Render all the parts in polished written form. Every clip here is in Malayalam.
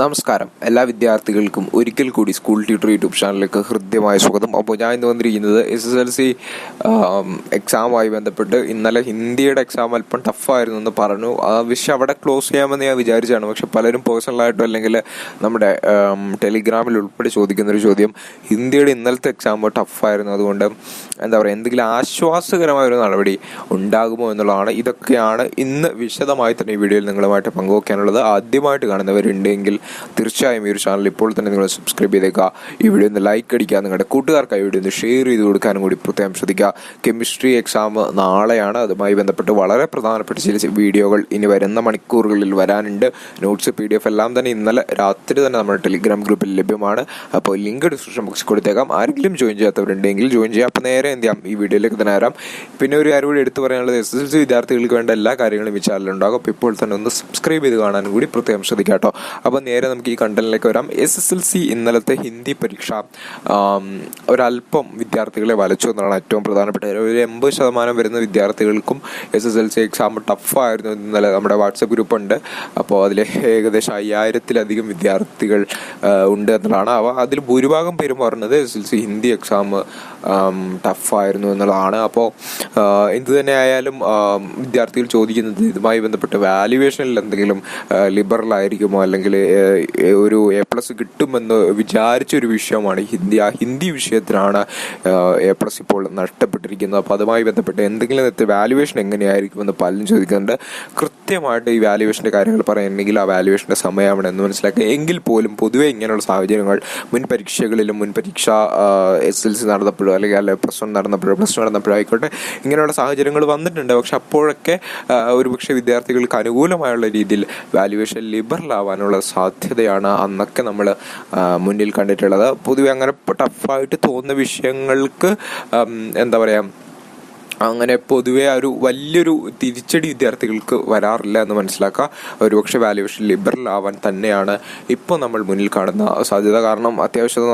നമസ്കാരം, എല്ലാ വിദ്യാർത്ഥികൾക്കും ഒരിക്കൽ കൂടി സ്കൂൾ ട്യൂട്ടർ യൂട്യൂബ് ചാനലിലേക്ക് ഹൃദ്യമായ സ്വാഗതം. അപ്പോൾ ഞാൻ ഇന്ന് വന്നിരിക്കുന്നത് SSLC എക്സാമുമായി ബന്ധപ്പെട്ട് ഇന്നലെ ഹിന്ദിയുടെ എക്സാം അല്പം ടഫായിരുന്നു എന്ന് പറഞ്ഞു. ആ വിഷയം അവിടെ ക്ലോസ് ചെയ്യാമെന്ന് ഞാൻ വിചാരിച്ചാണ്. പക്ഷെ പലരും പേഴ്സണലായിട്ടോ അല്ലെങ്കിൽ നമ്മുടെ ടെലിഗ്രാമിൽ ഉൾപ്പെടെ ചോദിക്കുന്നൊരു ചോദ്യം, ഹിന്ദിയുടെ ഇന്നലത്തെ എക്സാം ടഫായിരുന്നു, അതുകൊണ്ട് എന്താ പറയുക, എന്തെങ്കിലും ആശ്വാസകരമായൊരു നടപടി ഉണ്ടാകുമോ എന്നുള്ളതാണ്. ഇതൊക്കെയാണ് ഇന്ന് വിശദമായി തന്നെ ഈ വീഡിയോയിൽ നിങ്ങളുമായിട്ട് പങ്കുവയ്ക്കാനുള്ളത്. ആദ്യമായിട്ട് കാണുന്നവരുണ്ടെങ്കിൽ തീർച്ചയായും ഈ ഒരു ചാനൽ ഇപ്പോൾ തന്നെ നിങ്ങൾ സബ്സ്ക്രൈബ് ചെയ്തേക്കുക. ഈ വീഡിയോ ഒന്ന് ലൈക്ക് അടിക്കുക, നിങ്ങളുടെ കൂട്ടുകാർക്കായി വീഡിയോ ഒന്ന് ഷെയർ ചെയ്ത് കൊടുക്കാനും കൂടി പ്രത്യേകം ശ്രദ്ധിക്കുക. കെമിസ്ട്രി എക്സാം നാളെയാണ്. അതുമായി ബന്ധപ്പെട്ട് വളരെ പ്രധാനപ്പെട്ട ചില വീഡിയോകൾ ഇനി വരുന്ന മണിക്കൂറുകളിൽ വരാനുണ്ട്. നോട്ട്സ് PDF എല്ലാം തന്നെ ഇന്നലെ രാത്രി തന്നെ നമ്മുടെ ടെലിഗ്രാം ഗ്രൂപ്പിൽ ലഭ്യമാണ്. അപ്പോൾ ലിങ്ക് ഡിസ്ക്രിപ്ഷൻ ബോക്സിൽ കൊടുത്തേക്കാം. ആരെങ്കിലും ജോയിൻ ചെയ്യാത്തവരുണ്ടെങ്കിൽ ജോയിൻ ചെയ്യാം. അപ്പോൾ നേരെ എന്ത് ചെയ്യാം, ഈ വീഡിയോയിലേക്ക് തന്നെ വരാം. പിന്നെ ഒരു കാര്യം കൂടി എടുത്തു പറയാനുള്ളത്, SSLC വിദ്യാർത്ഥികൾക്ക് വേണ്ട എല്ലാ കാര്യങ്ങളും ഈ ചാനലുണ്ടാകും. അപ്പോൾ ഇപ്പോൾ തന്നെ ഒന്ന് സബ്സ്ക്രൈബ് ചെയ്ത് കാണാനും കൂടി പ്രത്യേകം ശ്രദ്ധിക്കാം കേട്ടോ. അപ്പോൾ നേരെ നമുക്ക് ഈ കണ്ടന്റിലേക്ക് വരാം. SSLC ഇന്നലത്തെ ഹിന്ദി പരീക്ഷ ഒരല്പം വിദ്യാർത്ഥികളെ വലച്ചു എന്നതാണ് ഏറ്റവും പ്രധാനപ്പെട്ട കാര്യം. ഒരു 80% വരുന്ന വിദ്യാർത്ഥികൾക്കും SSLC എക്സാം ടഫായിരുന്നു. ഇന്നലെ നമ്മുടെ വാട്സപ്പ് ഗ്രൂപ്പ് ഉണ്ട്. അപ്പോൾ അതിൽ ഏകദേശം 5000-ലധികം വിദ്യാർത്ഥികൾ ഉണ്ട് എന്നുള്ളതാണ്. അതിൽ ഭൂരിഭാഗം പേരും പറഞ്ഞത് SSLC ഹിന്ദി എക്സാം ടഫായിരുന്നു എന്നുള്ളതാണ്. അപ്പോൾ എന്ത് തന്നെ ആയാലും വിദ്യാർത്ഥികൾ ചോദിക്കുന്നത് ഇതുമായി ബന്ധപ്പെട്ട് വാല്യുവേഷനിൽ എന്തെങ്കിലും ലിബറൽ ആയിരിക്കുമോ, അല്ലെങ്കിൽ ഒരു A+ കിട്ടുമെന്ന് വിചാരിച്ചൊരു വിഷയമാണ് ഹിന്ദി. ആ ഹിന്ദി വിഷയത്തിനാണ് A+ ഇപ്പോൾ നഷ്ടപ്പെട്ടിരിക്കുന്നത്. അപ്പോൾ അതുമായി ബന്ധപ്പെട്ട് എന്തെങ്കിലും വാല്യുവേഷൻ എങ്ങനെയായിരിക്കുമെന്ന് പലരും ചോദിക്കുന്നുണ്ട്. കൃത്യമായിട്ട് ഈ വാല്യുവേഷൻ്റെ കാര്യങ്ങൾ പറയുന്നുണ്ടെങ്കിൽ ആ വാല്യുവേഷൻ്റെ സമയമാണ് എന്ന് മനസ്സിലാക്കുക. എങ്കിൽ പോലും പൊതുവെ ഇങ്ങനെയുള്ള സാഹചര്യങ്ങൾ മുൻ പരീക്ഷകളിലും മുൻ പരീക്ഷ SSLC നടന്നപ്പോഴോ അല്ലെങ്കിൽ +1 നടന്നപ്പോഴോ +2 നടന്നപ്പോഴോ ആയിക്കോട്ടെ, ഇങ്ങനെയുള്ള സാഹചര്യങ്ങൾ വന്നിട്ടുണ്ട്. പക്ഷെ അപ്പോഴൊക്കെ ഒരുപക്ഷെ വിദ്യാർത്ഥികൾക്ക് അനുകൂലമായുള്ള രീതിയിൽ വാല്യുവേഷൻ ലിബറൽ ആവാനുള്ള സാധ്യതയാണ് അന്നൊക്കെ നമ്മൾ മുന്നിൽ കണ്ടിട്ടുള്ളത്. പൊതുവെ അങ്ങനെ ടഫായിട്ട് തോന്നുന്ന വിഷയങ്ങൾക്ക് എന്താ പറയുക, അങ്ങനെ പൊതുവെ ഒരു വലിയൊരു തിരിച്ചടി വിദ്യാർത്ഥികൾക്ക് വരാറില്ല എന്ന് മനസ്സിലാക്കുക. ഒരുപക്ഷെ വാല്യുവേഷൻ ലിബറൽ ആവാൻ തന്നെയാണ് ഇപ്പോൾ നമ്മൾ മുന്നിൽ കാണുന്ന സാധ്യത. കാരണം അത്യാവശ്യം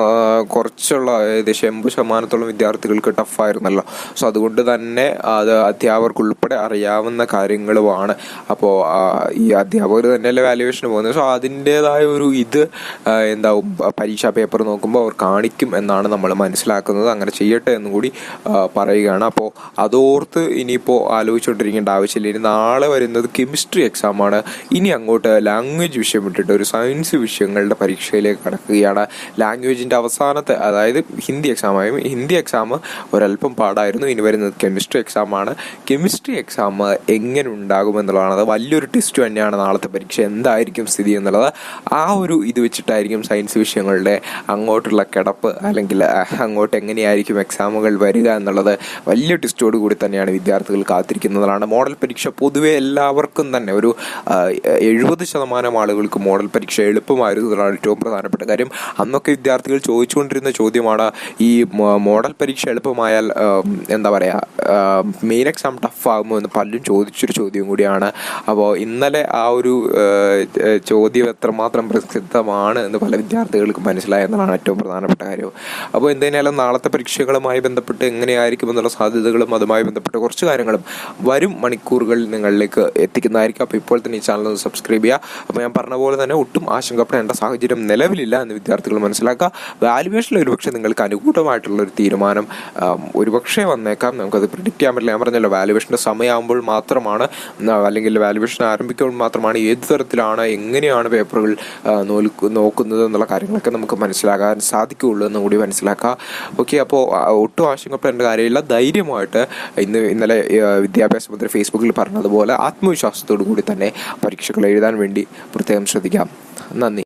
കുറച്ചുള്ള ഏകദേശം 80% വിദ്യാർത്ഥികൾക്ക് ടഫായിരുന്നല്ലോ. സോ അതുകൊണ്ട് തന്നെ അത് അധ്യാപകർക്കുൾപ്പെടെ അറിയാവുന്ന കാര്യങ്ങളുമാണ്. അപ്പോൾ ഈ അധ്യാപകർ തന്നെയല്ലേ വാല്യുവേഷന് പോകുന്നത്. സോ അതിൻ്റേതായ ഒരു എന്താവും, പരീക്ഷാ പേപ്പർ നോക്കുമ്പോൾ അവർ കാണിക്കും എന്നാണ് നമ്മൾ മനസ്സിലാക്കുന്നത്. അങ്ങനെ ചെയ്യട്ടെ എന്നും കൂടി പറയുകയാണ്. അപ്പോൾ അതോർത്ത് ഇനിയിപ്പോൾ ആലോചിച്ചുകൊണ്ടിരിക്കേണ്ട ആവശ്യമില്ല. ഇനി നാളെ വരുന്നത് കെമിസ്ട്രി എക്സാമാണ്. ഇനി അങ്ങോട്ട് ലാംഗ്വേജ് വിഷയം വിട്ടിട്ട് ഒരു സയൻസ് വിഷയങ്ങളുടെ പരീക്ഷയിലേക്ക് കടക്കുകയാണ്. ലാംഗ്വേജിൻ്റെ അവസാനത്തെ, അതായത് ഹിന്ദി എക്സാം ഒരല്പം പാടായിരുന്നു. ഇനി വരുന്നത് കെമിസ്ട്രി എക്സാമാണ്. കെമിസ്ട്രി എക്സാം എങ്ങനെ ഉണ്ടാകുമെന്നുള്ളതാണ്. അത് വലിയൊരു ടെസ്റ്റ് തന്നെയാണ്. നാളത്തെ പരീക്ഷ എന്തായിരിക്കും സ്ഥിതി എന്നുള്ളത് ആ ഒരു ഇത് വെച്ചിട്ടായിരിക്കും സയൻസ് വിഷയങ്ങളുടെ അങ്ങോട്ടുള്ള കിടപ്പ്, അല്ലെങ്കിൽ അങ്ങോട്ട് എങ്ങനെയായിരിക്കും എക്സാമുകൾ വരിക എന്നുള്ളത് വലിയ ടെസ്റ്റോട് കൂടി തന്നെയാണ് വിദ്യാർത്ഥികൾ കാത്തിരിക്കുന്നതാണ്. മോഡൽ പരീക്ഷ പൊതുവെ എല്ലാവർക്കും തന്നെ ഒരു 70% ആളുകൾക്ക് മോഡൽ പരീക്ഷ എളുപ്പമായിരുന്നു എന്നതാണ് ഏറ്റവും പ്രധാനപ്പെട്ട കാര്യം. അന്നൊക്കെ വിദ്യാർത്ഥികൾ ചോദിച്ചുകൊണ്ടിരുന്ന ചോദ്യമാണ്, ഈ മോഡൽ പരീക്ഷ എളുപ്പമായാൽ എന്താ പറയുക, മെയിൻ എക്സാം ടഫ് ആകുമോ എന്ന് പലരും ചോദിച്ചൊരു ചോദ്യം കൂടിയാണ്. അപ്പോൾ ഇന്നലെ ആ ഒരു ചോദ്യം എത്രമാത്രം പ്രസിദ്ധമാണ് എന്ന് പല വിദ്യാർത്ഥികൾക്ക് മനസ്സിലായി എന്നതാണ് ഏറ്റവും പ്രധാനപ്പെട്ട കാര്യം. അപ്പോൾ എന്തായാലും നാളത്തെ പരീക്ഷകളുമായി ബന്ധപ്പെട്ട് എങ്ങനെയായിരിക്കും എന്നുള്ള സാധ്യതകളും അതുമായി ബന്ധപ്പെട്ട കുറച്ച് കാര്യങ്ങളും വരും മണിക്കൂറുകളിൽ നിങ്ങളിലേക്ക് എത്തിക്കുന്നതായിരിക്കും. അപ്പോൾ ഇപ്പോൾ തന്നെ ഈ ചാനൽ ഒന്ന് സബ്സ്ക്രൈബ് ചെയ്യുക. അപ്പോൾ ഞാൻ പറഞ്ഞ പോലെ തന്നെ ഒട്ടും ആശങ്കപ്പെടേണ്ട സാഹചര്യം നിലവിലില്ല എന്ന് വിദ്യാർത്ഥികൾ മനസ്സിലാക്കുക. വാല്യുവേഷനിൽ ഒരുപക്ഷെ നിങ്ങൾക്ക് അനുകൂലമായിട്ടുള്ളൊരു തീരുമാനം ഒരുപക്ഷെ വന്നേക്കാം. നമുക്കത് പ്രിഡിക്റ്റ് ചെയ്യാൻ പറ്റില്ല. ഞാൻ പറഞ്ഞല്ലോ, വാല്യുവേഷൻ്റെ സമയമാകുമ്പോൾ മാത്രമാണ്, അല്ലെങ്കിൽ വാല്യുവേഷൻ ആരംഭിക്കുമ്പോൾ മാത്രമാണ് ഏത് തരത്തിലാണ് എങ്ങനെയാണ് പേപ്പറുകൾ നോക്കുന്നത് എന്നുള്ള കാര്യങ്ങളൊക്കെ നമുക്ക് മനസ്സിലാക്കാൻ സാധിക്കുകയുള്ളൂ എന്നും കൂടി മനസ്സിലാക്കുക. ഓക്കെ, അപ്പോൾ ഒട്ടും ആശങ്കപ്പെടേണ്ട കാര്യമില്ല. ധൈര്യമായിട്ട് ഇന്നലെ വിദ്യാഭ്യാസ മന്ത്രി ഫേസ്ബുക്കിൽ പറഞ്ഞതുപോലെ ആത്മവിശ്വാസത്തോടു കൂടി തന്നെ പരീക്ഷകൾ എഴുതാൻ വേണ്ടി പ്രത്യേകം ശ്രദ്ധിക്കാം. നന്ദി.